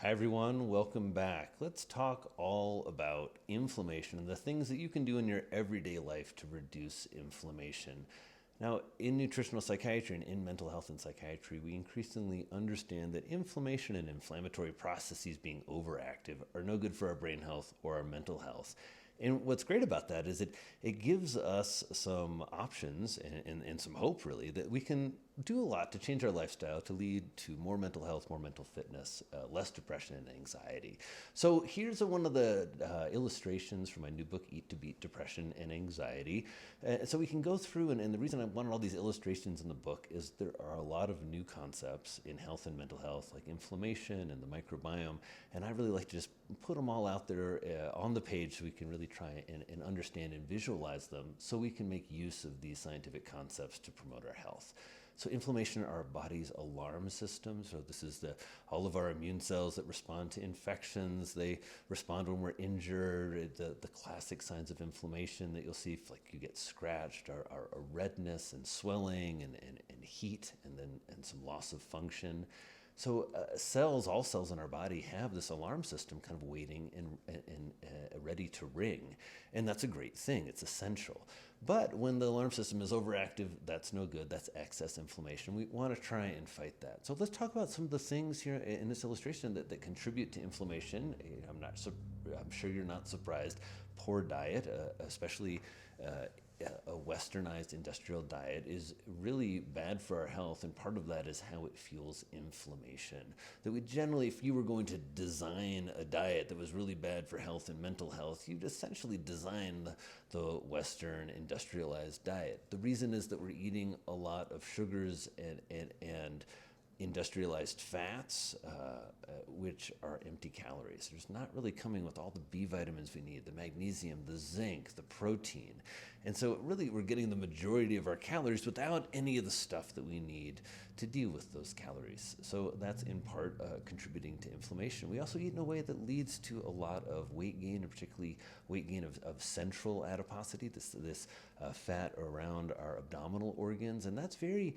Hi, everyone. Welcome back. Let's talk all about inflammation and the things that you can do in your everyday life to reduce inflammation. Now, in nutritional psychiatry and in mental health and psychiatry, we increasingly understand that inflammation and inflammatory processes being overactive are no good for our brain health or our mental health. And what's great about that is it gives us some options and some hope, really, that we can do a lot to change our lifestyle to lead to more mental health, more mental fitness, less depression and anxiety. So here's one of the illustrations from my new book, Eat to Beat Depression and Anxiety. So we can go through, and the reason I wanted all these illustrations in the book is there are a lot of new concepts in health and mental health, like inflammation and the microbiome, and I really like to just put them all out there on the page so we can really try and understand and visualize them so we can make use of these scientific concepts to promote our health. So inflammation are our body's alarm system. So this is all of our immune cells that respond to infections. They respond when we're injured. The classic signs of inflammation that you'll see, if like you get scratched, are redness and swelling and heat and some loss of function. So all cells in our body have this alarm system kind of waiting and ready to ring. And that's a great thing. It's essential. But when the alarm system is overactive, that's no good. That's excess inflammation. We want to try and fight that. So let's talk about some of the things here in this illustration that contribute to inflammation. I'm sure you're not surprised. Poor diet, especially a westernized industrial diet, is really bad for our health, and part of that is how it fuels inflammation. That we generally, if you were going to design a diet that was really bad for health and mental health, you'd essentially design the Western industrialized diet. The reason is that we're eating a lot of sugars and industrialized fats, which are empty calories. There's not really coming with all the B vitamins we need, the magnesium, the zinc, the protein. And so really we're getting the majority of our calories without any of the stuff that we need to deal with those calories. So that's in part contributing to inflammation. We also eat in a way that leads to a lot of weight gain, and particularly weight gain of central adiposity, this fat around our abdominal organs. And that's very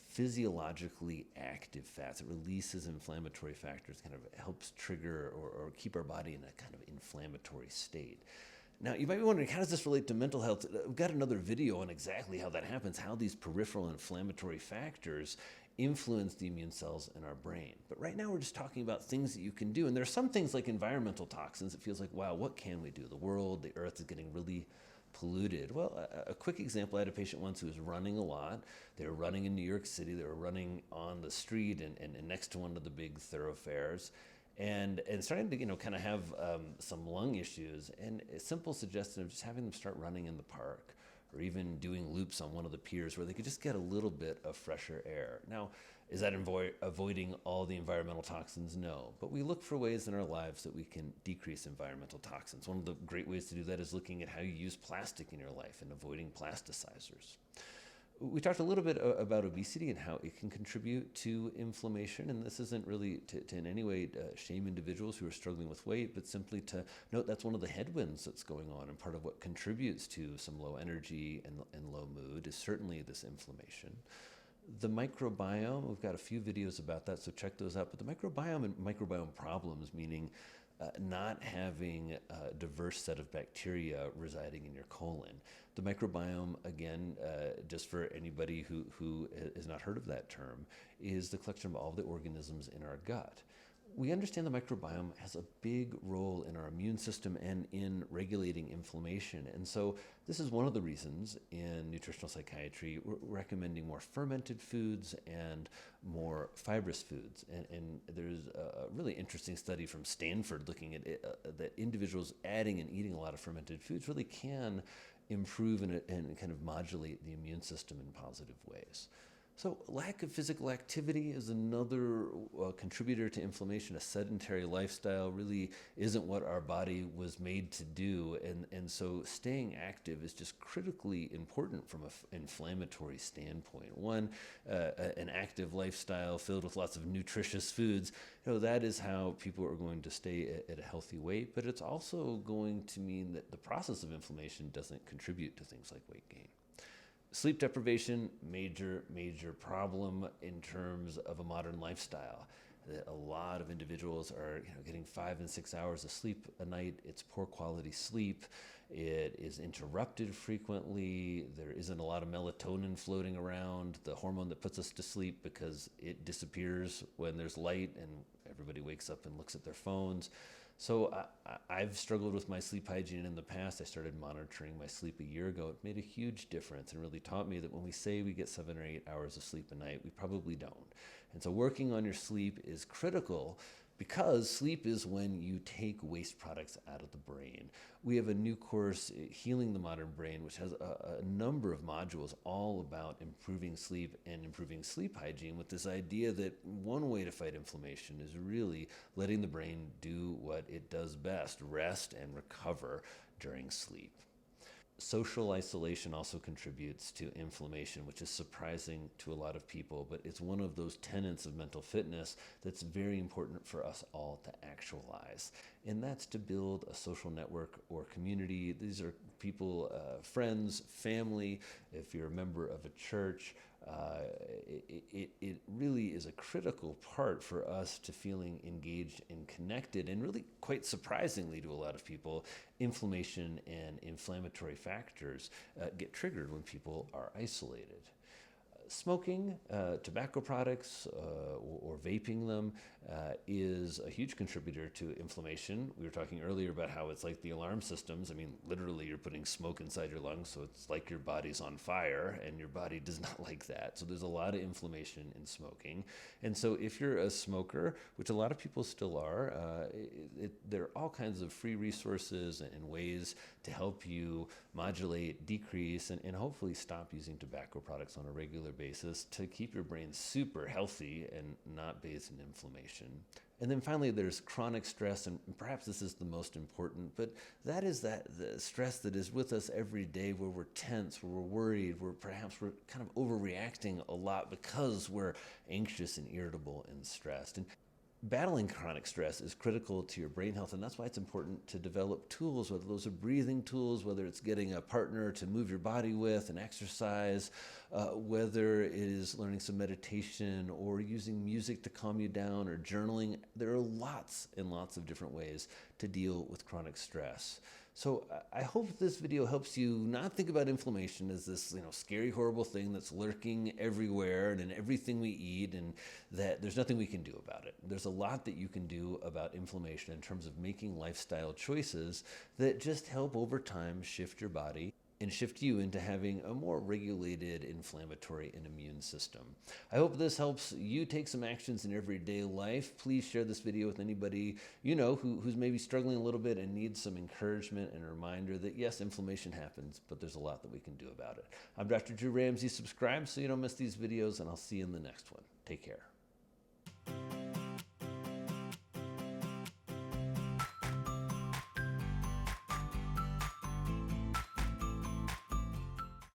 physiologically active fats. It releases inflammatory factors, kind of helps trigger or keep our body in a kind of inflammatory state. Now, you might be wondering, how does this relate to mental health? We've got another video on exactly how that happens, how these peripheral inflammatory factors influence the immune cells in our brain. But right now we're just talking about things that you can do. And there are some things like environmental toxins. It feels like, wow, what can we do? The world, the earth is getting really polluted. Well, a quick example, I had a patient once who was running a lot. They were running in New York City. They were running on the street and next to one of the big thoroughfares, and starting to kind of have some lung issues. And a simple suggestion of just having them start running in the park, or even doing loops on one of the piers where they could just get a little bit of fresher air. Now, is that avoiding all the environmental toxins? No. But we look for ways in our lives that we can decrease environmental toxins. One of the great ways to do that is looking at how you use plastic in your life and avoiding plasticizers. We talked a little bit about obesity and how it can contribute to inflammation, and this isn't really to in any way shame individuals who are struggling with weight, but simply to note that's one of the headwinds that's going on, and part of what contributes to some low energy and low mood is certainly this inflammation. The microbiome, we've got a few videos about that, so check those out. But the microbiome and microbiome problems, meaning not having a diverse set of bacteria residing in your colon. The microbiome, again, just for anybody who has not heard of that term, is the collection of all the organisms in our gut. We understand the microbiome has a big role in our immune system and in regulating inflammation. And so this is one of the reasons in nutritional psychiatry we're recommending more fermented foods and more fibrous foods. And there's a really interesting study from Stanford looking at that individuals adding and eating a lot of fermented foods really can improve and kind of modulate the immune system in positive ways. So lack of physical activity is another contributor to inflammation. A sedentary lifestyle really isn't what our body was made to do. And so staying active is just critically important from an inflammatory standpoint. One, an active lifestyle filled with lots of nutritious foods, that is how people are going to stay at a healthy weight. But it's also going to mean that the process of inflammation doesn't contribute to things like weight gain. Sleep deprivation, major problem in terms of a modern lifestyle. that a lot of individuals are getting 5 and 6 hours of sleep a night. It's poor quality sleep. It is interrupted frequently. There isn't a lot of melatonin floating around, the hormone that puts us to sleep, because it disappears when there's light and everybody wakes up and looks at their phones. So I've struggled with my sleep hygiene in the past. I started monitoring my sleep a year ago. It made a huge difference and really taught me that when we say we get 7 or 8 hours of sleep a night, we probably don't. And so working on your sleep is critical, because sleep is when you take waste products out of the brain. We have a new course, Healing the Modern Brain, which has a number of modules all about improving sleep and improving sleep hygiene, with this idea that one way to fight inflammation is really letting the brain do what it does best: rest and recover during sleep. Social isolation also contributes to inflammation, which is surprising to a lot of people, but it's one of those tenets of mental fitness that's very important for us all to actualize. And that's to build a social network or community. These are people, friends, family. If you're a member of a church, it really is a critical part for us to feeling engaged and connected. And really, quite surprisingly to a lot of people, inflammation and inflammatory factors get triggered when people are isolated. Smoking, tobacco products, or vaping them is a huge contributor to inflammation. We were talking earlier about how it's like the alarm systems. I mean, literally, you're putting smoke inside your lungs, so it's like your body's on fire, and your body does not like that. So there's a lot of inflammation in smoking. And so if you're a smoker, which a lot of people still are, there are all kinds of free resources and ways to help you modulate, decrease, and hopefully stop using tobacco products on a regular basis to keep your brain super healthy and not bathed in inflammation. And then finally, there's chronic stress, and perhaps this is the most important, but that is the stress that is with us every day, where we're tense, where we're worried, where perhaps we're kind of overreacting a lot because we're anxious and irritable and stressed. And battling chronic stress is critical to your brain health, and that's why it's important to develop tools, whether those are breathing tools, whether it's getting a partner to move your body with and exercise, whether it is learning some meditation or using music to calm you down, or journaling. There are lots and lots of different ways to deal with chronic stress. So I hope this video helps you not think about inflammation as this, scary, horrible thing that's lurking everywhere and in everything we eat, and that there's nothing we can do about it. There's a lot that you can do about inflammation in terms of making lifestyle choices that just help over time shift your body and shift you into having a more regulated inflammatory and immune system. I hope this helps you take some actions in everyday life. Please share this video with anybody who's maybe struggling a little bit and needs some encouragement and a reminder that yes, inflammation happens, but there's a lot that we can do about it. I'm Dr. Drew Ramsey. Subscribe so you don't miss these videos, and I'll see you in the next one. Take care.